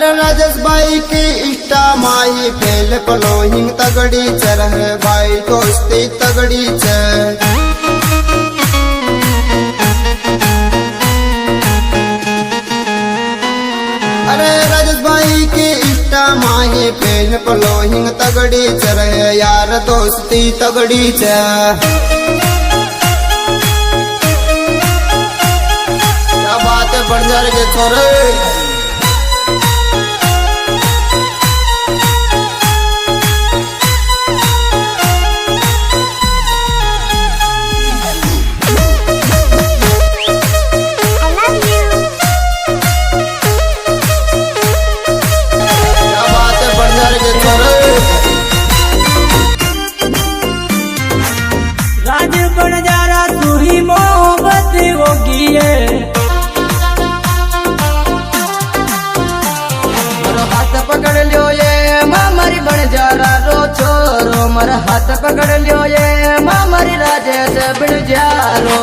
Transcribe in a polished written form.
अरे राजेश भाई की इष्टा माही फेल फॉलोइंग तगड़ी चर है भाई दोस्ती तगड़ी चर। अरे राजेश भाई की इष्टा माही फेल फॉलोइंग तगड़ी चर है यार दोस्ती तगड़ी चर। क्या बात है बंजार के छोरे। राज बंजारा तू ही मोहब्बत होगी मारो हाथ पकड़ लियो ये मारी बंजारा रो छोरो। मारा हाथ पकड़ लियो ये मारी राजेश बंजारो।